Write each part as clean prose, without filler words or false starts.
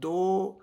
2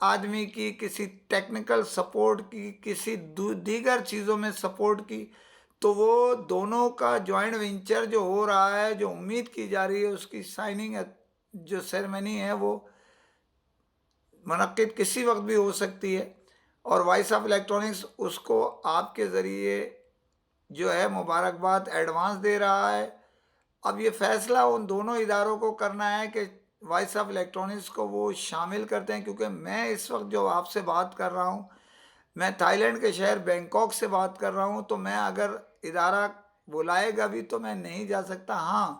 آدمی کی کسی ٹیکنیکل سپورٹ کی، کسی دیگر چیزوں میں سپورٹ کی، تو وہ دونوں کا جوائنٹ وینچر جو ہو رہا ہے، جو امید کی جا رہی ہے اس کی سائننگ جو سیرمنی ہے وہ منعقد کسی وقت بھی ہو سکتی ہے، اور وائس آف الیکٹرانکس اس کو آپ کے ذریعے جو ہے مبارکباد ایڈوانس دے رہا ہے۔ اب یہ فیصلہ ان دونوں اداروں کو کرنا ہے کہ وائس آف الیکٹرانکس کو وہ شامل کرتے ہیں، کیونکہ میں اس وقت جو آپ سے بات کر رہا ہوں، میں تھائی لینڈ کے شہر بینکاک سے بات کر رہا ہوں، تو میں اگر ادارہ بلائے گا بھی تو میں نہیں جا سکتا۔ ہاں،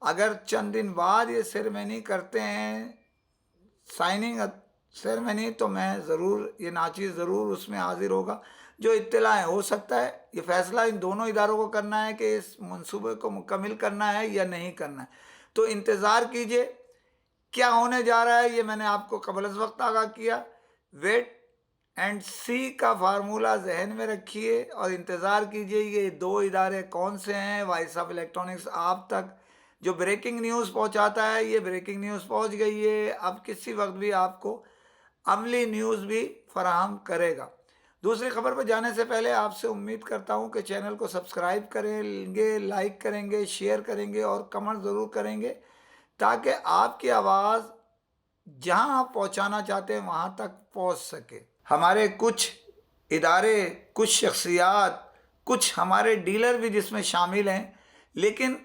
اگر چند دن بعد یہ سیرمنی کرتے ہیں، سائننگ سیرمنی، تو میں ضرور یہ ناچیز ضرور اس میں حاضر ہوگا۔ جو اطلاع ہو سکتا ہے یہ فیصلہ ان دونوں اداروں کو کرنا ہے کہ اس منصوبے کو مکمل کرنا ہے یا نہیں کرنا ہے، تو انتظار کیجئے کیا ہونے جا رہا ہے۔ یہ میں نے آپ کو قبل از وقت آگاہ کیا۔ ویٹ اینڈ سی کا فارمولہ ذہن میں رکھیے اور انتظار کیجئے یہ دو ادارے کون سے ہیں۔ وائس آف الیکٹرانکس آپ تک جو بریکنگ نیوز پہنچاتا ہے، یہ بریکنگ نیوز پہنچ گئی ہے، اب کسی وقت بھی آپ کو عملی نیوز بھی فراہم کرے گا۔ دوسری خبر پر جانے سے پہلے آپ سے امید کرتا ہوں کہ چینل کو سبسکرائب کریں گے، لائک کریں گے، شیئر کریں گے اور کمنٹ ضرور کریں گے، تاکہ آپ کی آواز جہاں آپ پہنچانا چاہتے ہیں وہاں تک پہنچ سکے۔ ہمارے کچھ ادارے، کچھ شخصیات، کچھ ہمارے ڈیلر بھی جس میں شامل ہیں، لیکن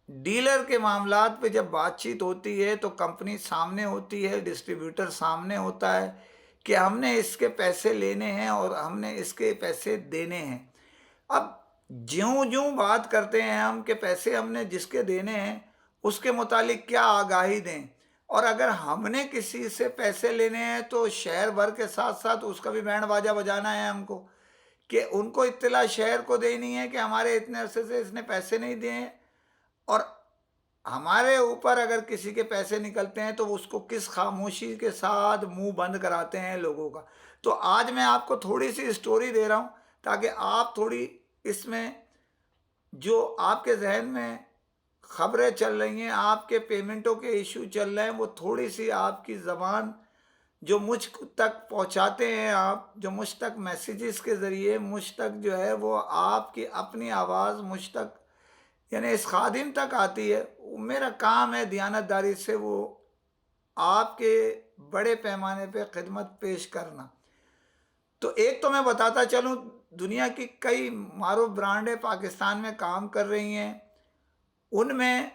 ڈیلر کے معاملات پہ جب بات چیت ہوتی ہے تو کمپنی سامنے ہوتی ہے، ڈسٹریبیوٹر سامنے ہوتا ہے کہ ہم نے اس کے پیسے لینے ہیں اور ہم نے اس کے پیسے دینے ہیں۔ اب جوں جوں بات کرتے ہیں ہم کہ پیسے ہم نے جس کے دینے ہیں اس کے متعلق کیا آگاہی دیں، اور اگر ہم نے کسی سے پیسے لینے ہیں تو شہر بھر کے ساتھ ساتھ اس کا بھی بینڈ باجا بجانا ہے ہم کو، کہ ان کو اطلاع شہر کو دینی ہے کہ ہمارے اتنے عرصے سے اس نے پیسے نہیں دیے ہیں، اور ہمارے اوپر اگر کسی کے پیسے نکلتے ہیں تو اس کو کس خاموشی کے ساتھ منہ بند کراتے ہیں لوگوں کا۔ تو آج میں آپ کو تھوڑی سی اسٹوری دے رہا ہوں تاکہ آپ تھوڑی اس میں جو آپ کے ذہن میں خبریں چل رہی ہیں، آپ کے پیمنٹوں کے ایشو چل رہے ہیں، وہ تھوڑی سی آپ کی زبان جو مجھ تک پہنچاتے ہیں، آپ جو مجھ تک میسیجز کے ذریعے مجھ تک جو ہے وہ آپ کی اپنی آواز مجھ تک یعنی اس خادم تک آتی ہے، میرا کام ہے دیانت داری سے وہ آپ کے بڑے پیمانے پہ خدمت پیش کرنا۔ تو ایک تو میں بتاتا چلوں، دنیا کی کئی معروف برانڈیں پاکستان میں کام کر رہی ہیں، ان میں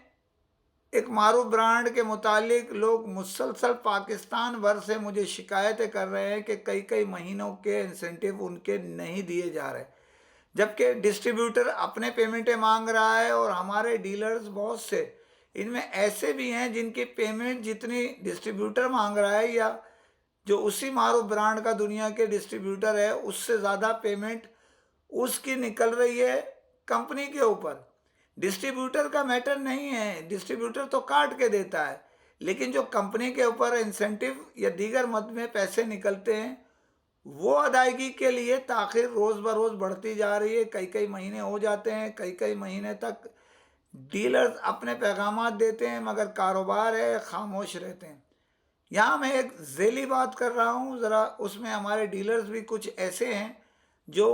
ایک معروف برانڈ کے متعلق لوگ مسلسل پاکستان بھر سے مجھے شکایتیں کر رہے ہیں کہ کئی مہینوں کے انسینٹیو ان کے نہیں دیے جا رہے، جبکہ ڈسٹریبیوٹر اپنے پیمنٹیں مانگ رہا ہے، اور ہمارے ڈیلرز بہت سے ان میں ایسے بھی ہیں جن کی پیمنٹ جتنی ڈسٹریبیوٹر مانگ رہا ہے یا جو اسی معروف برانڈ کا دنیا کے ڈسٹریبیوٹر ہے اس سے زیادہ پیمنٹ اس کی نکل رہی ہے کمپنی کے اوپر۔ ڈسٹریبیوٹر کا میٹر نہیں ہے، ڈسٹریبیوٹر تو کاٹ کے دیتا ہے، لیکن جو کمپنی کے اوپر انسینٹیو یا دیگر مد میں پیسے نکلتے ہیں وہ ادائیگی کے لیے تاخیر روز بروز بڑھتی جا رہی ہے، کئی مہینے ہو جاتے ہیں، کئی مہینے تک ڈیلرز اپنے پیغامات دیتے ہیں مگر کاروبار ہے خاموش رہتے ہیں۔ یہاں میں ایک ذیلی بات کر رہا ہوں، ذرا اس میں ہمارے ڈیلرز بھی کچھ ایسے ہیں جو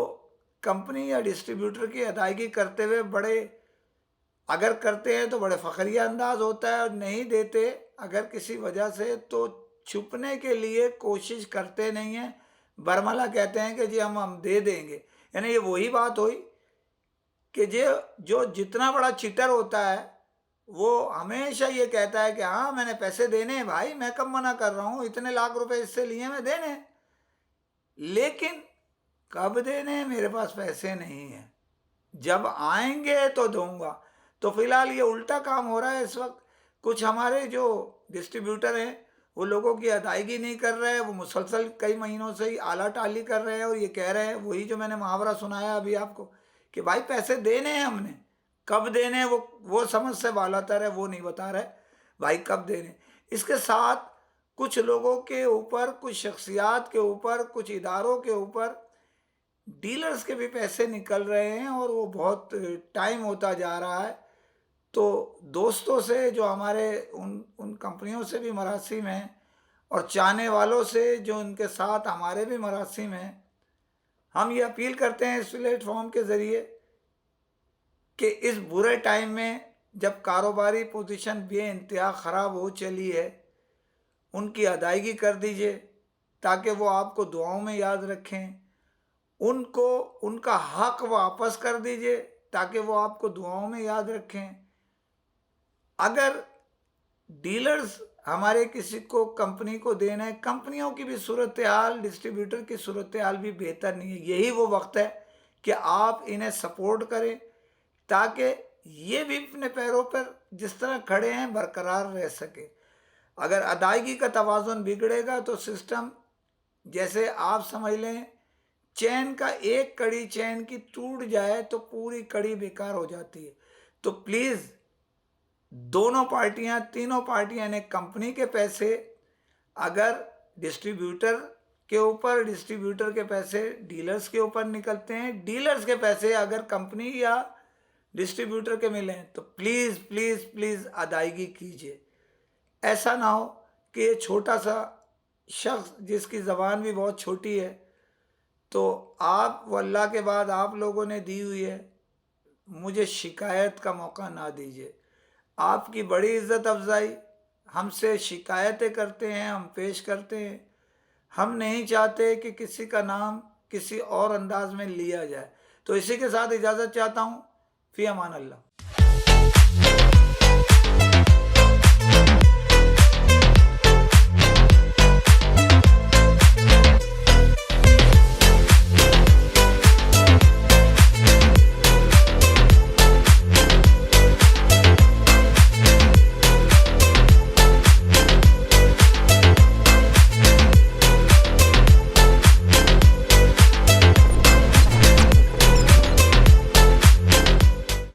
کمپنی یا ڈسٹریبیوٹر کی ادائیگی کرتے ہوئے بڑے اگر کرتے ہیں تو بڑے فخریہ انداز ہوتا ہے، اور نہیں دیتے اگر کسی وجہ سے تو چھپنے کے لیے کوشش کرتے نہیں ہیں، برملا کہتے ہیں کہ جی ہم دے دیں گے۔ یعنی یہ وہی بات ہوئی کہ جو جتنا بڑا چیٹر ہوتا ہے وہ ہمیشہ یہ کہتا ہے کہ ہاں میں نے پیسے دینے ہیں بھائی، میں کب منع کر رہا ہوں، اتنے لاکھ روپے اس سے لیے میں دینے، لیکن کب دینے میرے پاس پیسے نہیں ہیں، جب آئیں گے تو دوں گا۔ تو فی الحال یہ الٹا کام ہو رہا ہے اس وقت، کچھ ہمارے جو ڈسٹریبیوٹر ہیں وہ لوگوں کی ادائیگی نہیں کر رہے ہیں، وہ مسلسل کئی مہینوں سے ہی آلا ٹالی کر رہے ہیں، اور یہ کہہ رہے ہیں وہی جو میں نے محاورہ سنایا ابھی آپ کو کہ بھائی پیسے دینے ہیں ہم نے، کب دینے وہ سمجھ سے بالا تر ہے، وہ نہیں بتا رہے بھائی کب دینے۔ اس کے ساتھ کچھ لوگوں کے اوپر، کچھ شخصیات کے اوپر، کچھ اداروں کے اوپر ڈیلرز کے بھی پیسے نکل رہے ہیں، اور وہ بہت ٹائم ہوتا جا رہا ہے۔ تو دوستوں سے جو ہمارے ان کمپنیوں سے بھی مراسم ہیں، اور چاہنے والوں سے جو ان کے ساتھ ہمارے بھی مراسم ہیں، ہم یہ اپیل کرتے ہیں اس پلیٹ فارم کے ذریعے کہ اس برے ٹائم میں جب کاروباری پوزیشن بے انتہا خراب ہو چلی ہے، ان کی ادائیگی کر دیجئے تاکہ وہ آپ کو دعاؤں میں یاد رکھیں، ان کو ان کا حق واپس کر دیجئے تاکہ وہ آپ کو دعاؤں میں یاد رکھیں۔ اگر ڈیلرز ہمارے کسی کو کمپنی کو دینا ہے، کمپنیوں کی بھی صورتحال، ڈسٹریبیوٹر کی صورتحال بھی بہتر نہیں ہے، یہی وہ وقت ہے کہ آپ انہیں سپورٹ کریں تاکہ یہ بھی اپنے پیروں پر جس طرح کھڑے ہیں برقرار رہ سکے۔ اگر ادائیگی کا توازن بگڑے گا تو سسٹم، جیسے آپ سمجھ لیں چین کا ایک کڑی چین کی ٹوٹ جائے تو پوری کڑی بیکار ہو جاتی ہے۔ تو پلیز دونوں پارٹیاں، تینوں پارٹیاں نے کمپنی کے پیسے اگر ڈسٹریبیوٹر کے اوپر، ڈسٹریبیوٹر کے پیسے ڈیلرز کے اوپر نکلتے ہیں، ڈیلرز کے پیسے اگر کمپنی یا ڈسٹریبیوٹر کے ملیں تو پلیز پلیز پلیز ادائیگی کیجیے۔ ایسا نہ ہو کہ یہ چھوٹا سا شخص جس کی زبان بھی بہت چھوٹی ہے، تو آپ وہ اللہ کے بعد آپ لوگوں نے دی ہوئی ہے، مجھے شکایت کا موقع نہ دیجیے۔ آپ کی بڑی عزت افزائی، ہم سے شکایتیں کرتے ہیں، ہم پیش کرتے ہیں، ہم نہیں چاہتے کہ کسی کا نام کسی اور انداز میں لیا جائے۔ تو اسی کے ساتھ اجازت چاہتا ہوں، فی امان اللہ۔